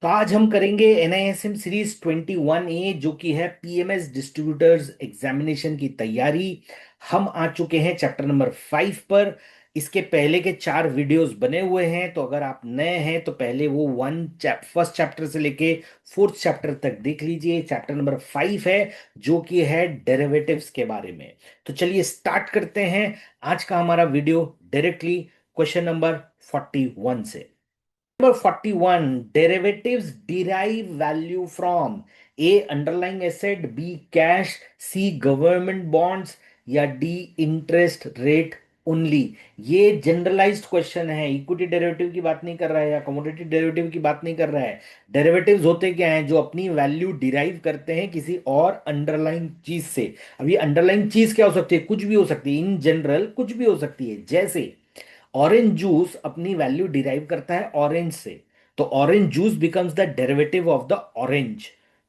तो आज हम करेंगे NISM सीरीज 21A जो कि है PMS डिस्ट्रीब्यूटर्स एग्जामिनेशन की तैयारी। हम आ चुके हैं चैप्टर नंबर 5 पर। इसके पहले के 4 वीडियोस बने हुए हैं, तो अगर आप नए हैं तो पहले वो फर्स्ट चैप्टर से लेके फोर्थ चैप्टर तक देख लीजिए। चैप्टर नंबर 5 है जो कि है डेरिवेटिव्स के बारे में। तो चलिए स्टार्ट करते हैं आज का हमारा वीडियो डायरेक्टली क्वेश्चन नंबर 41 से। Number 41, derivatives derive value from A. Underlying asset, B. Cash, C. Government bonds या D. Interest rate only. ये जनरलाइज्ड क्वेश्चन है, इक्विटी डेरिवेटिव की बात नहीं कर रहा है या कमोडिटी डेरिवेटिव की बात नहीं कर रहा है। डेरिवेटिव्स होते क्या हैं? जो अपनी वैल्यू डिराइव करते हैं किसी और अंडरलाइंग चीज से। अब ये अंडरलाइंग चीज क्या हो सकती है? कुछ भी हो सकती है, इन जनरल कुछ भी हो सकती है। जैसे ऑरेंज जूस अपनी वैल्यू डिराइव करता है ऑरेंज से, तो orange juice becomes the derivative of the orange.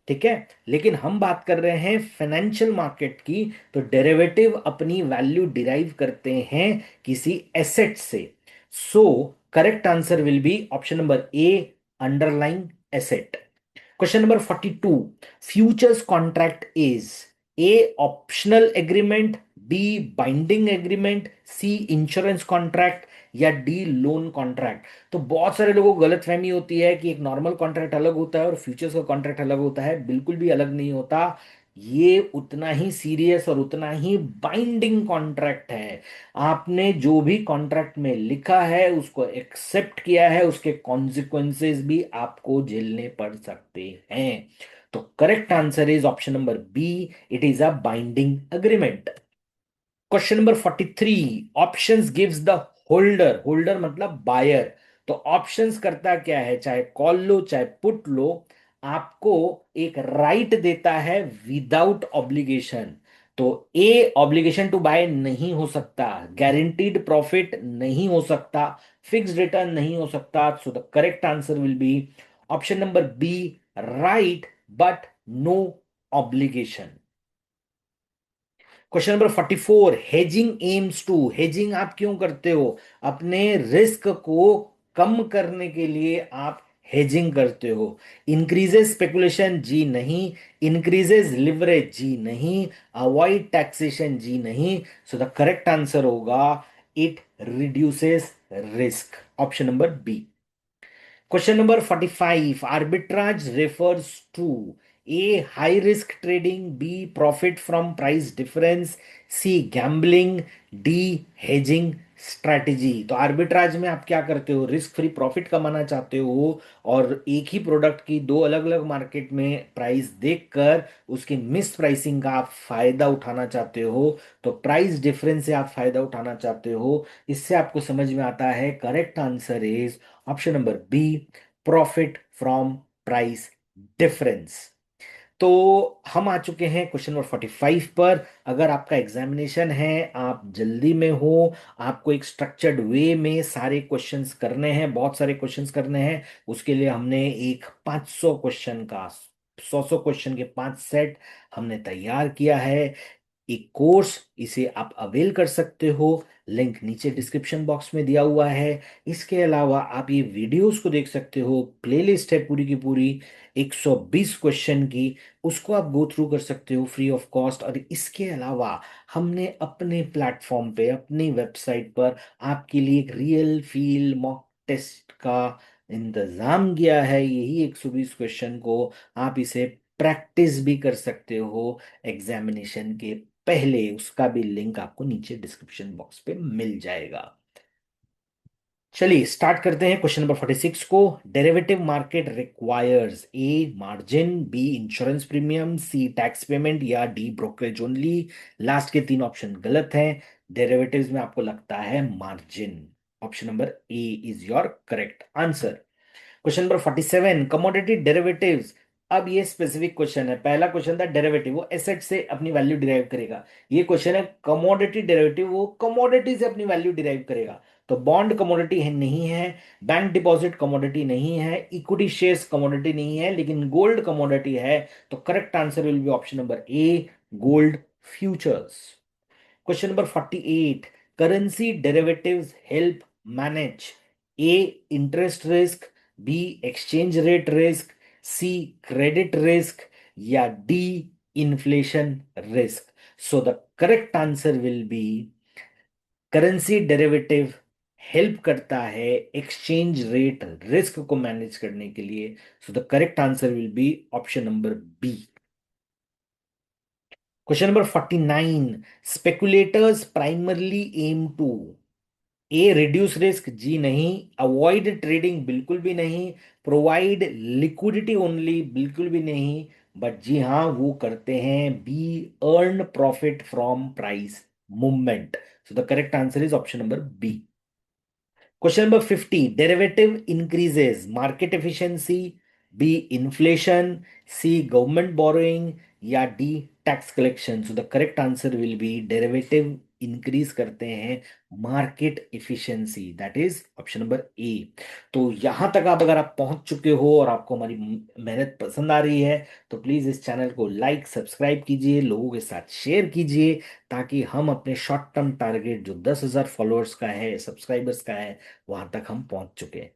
ठीक है, लेकिन हम बात कर रहे हैं फाइनेंशियल मार्केट की, तो डेरिवेटिव अपनी वैल्यू डिराइव करते हैं किसी एसेट से। So correct answer will be option number A, underlying asset. Question number 42, futures contract is A optional agreement, B binding agreement, C insurance contract या डी लोन कॉन्ट्रैक्ट। तो बहुत सारे लोगों को गलतफहमी होती है कि एक नॉर्मल कॉन्ट्रैक्ट अलग होता है और फ्यूचर्स का कॉन्ट्रैक्ट अलग होता है। बिल्कुल भी अलग नहीं होता। ये उतना ही सीरियस और उतना ही बाइंडिंग कॉन्ट्रैक्ट है। आपने जो भी कॉन्ट्रैक्ट में लिखा है उसको एक्सेप्ट किया है, उसके कॉन्सिक्वेंसेस भी आपको झेलने पड़ सकते हैं। तो correct answer is option number B, it is a binding agreement. Question number 43, options gives the holder, holder मतलब बायर। तो ऑप्शंस करता क्या है? चाहे कॉल लो चाहे पुट लो, आपको एक राइट देता है विदाउट ऑब्लिगेशन। तो ए ऑब्लिगेशन टू बाय नहीं हो सकता, गारंटीड प्रॉफिट नहीं हो सकता, फिक्स्ड रिटर्न नहीं हो सकता। So the correct answer will be option number B, right but no obligation. Question number 44, hedging aims to, hedging आप क्यों करते हो? अपने रिस्क को कम करने के लिए आप हेजिंग करते हो। इंक्रीजेस स्पेकुलेशन, जी नहीं। इंक्रीजेस लिवरेज, जी नहीं। अवॉइड टैक्सेशन, जी नहीं। सो द करेक्ट आंसर होगा it reduces risk, option number B. Question number 45, arbitrage refers to A. High risk trading, B. Profit from price difference, C. Gambling, D. Hedging strategy। तो arbitrage में आप क्या करते हो? Risk free profit कमाना चाहते हो और एक ही प्रोडक्ट की दो अलग अलग मार्केट में प्राइस देखकर उसकी मिस प्राइसिंग का आप फायदा उठाना चाहते हो। तो प्राइस डिफरेंस से आप फायदा उठाना चाहते हो। इससे आपको समझ में आता है correct answer is option number B, profit from price difference. तो हम आ चुके हैं क्वेश्चन नंबर 45 पर। अगर आपका एग्जामिनेशन है, आप जल्दी में हो, आपको एक स्ट्रक्चर्ड वे में सारे क्वेश्चंस करने हैं, बहुत सारे क्वेश्चंस करने हैं, उसके लिए हमने एक 500 क्वेश्चन का 100 क्वेश्चन के 5 सेट हमने तैयार किया है। एक कोर्स, इसे आप अवेल कर सकते हो, लिंक नीचे डिस्क्रिप्शन बॉक्स में दिया हुआ है। इसके अलावा आप ये वीडियोस को देख सकते हो, प्लेलिस्ट है पूरी की पूरी 120 क्वेश्चन की, उसको आप गो थ्रू कर सकते हो फ्री ऑफ कॉस्ट। और इसके अलावा हमने अपने प्लेटफॉर्म पे, अपनी वेबसाइट पर आपके लिए एक रियल फील मॉक टेस्ट का इंतजाम किया है। यही 120 क्वेश्चन को आप इसे प्रैक्टिस भी कर सकते हो एग्जामिनेशन के पहले। उसका भी लिंक आपको नीचे डिस्क्रिप्शन बॉक्स पे मिल जाएगा। चलिए स्टार्ट करते हैं क्वेश्चन नंबर 46 को। Derivative market requires a margin, B insurance premium, C tax payment या डी ब्रोकरेज ओनली। लास्ट के 3 ऑप्शन गलत हैं। डेरिवेटिव्स में आपको लगता है margin. Option number A is your correct answer. Question number 47, commodity derivatives. अब ये स्पेसिफिक क्वेश्चन है। पहला क्वेश्चन था डेरिवेटिव, वो एसेट से अपनी वैल्यू डिराइव करेगा। ये क्वेश्चन है कमोडिटी डेरिवेटिव, वो कमोडिटी से अपनी वैल्यू डिराइव करेगा। तो बॉन्ड कमोडिटी है नहीं है, बैंक डिपॉजिट कमोडिटी नहीं है, इक्विटी शेयर्स कमोडिटी नहीं है, लेकिन गोल्ड कमोडिटी है। तो correct answer will be option number A, gold futures. Question number 48, currency derivatives help manage A interest risk, B exchange rate risk, C credit risk, या D inflation risk? So the correct answer will be currency derivative help करता है exchange rate risk को manage करने के लिए। So the correct answer will be option number B. Question number 49, speculators primarily aim to, A reduce risk जी नहीं, avoid trading बिल्कुल भी नहीं, प्रोवाइड लिक्विडिटी ओनली बिल्कुल भी नहीं, बट जी हाँ वो करते हैं B earn profit from price movement. So the correct answer is option number B. Question number 50, derivative increases market efficiency, B inflation, C government borrowing, या D tax collection? So the correct answer will be derivative increase करते हैं market efficiency, that is option number A. तो यहां तक आप अगर आप पहुंच चुके हो और आपको हमारी मेहनत पसंद आ रही है तो प्लीज इस चैनल को लाइक सब्सक्राइब कीजिए, लोगों के साथ शेयर कीजिए, ताकि हम अपने शॉर्ट टर्म टारगेट जो 10,000 फॉलोअर्स का है, सब्सक्राइबर्स का है, वहां तक हम पहुंच चुके हैं।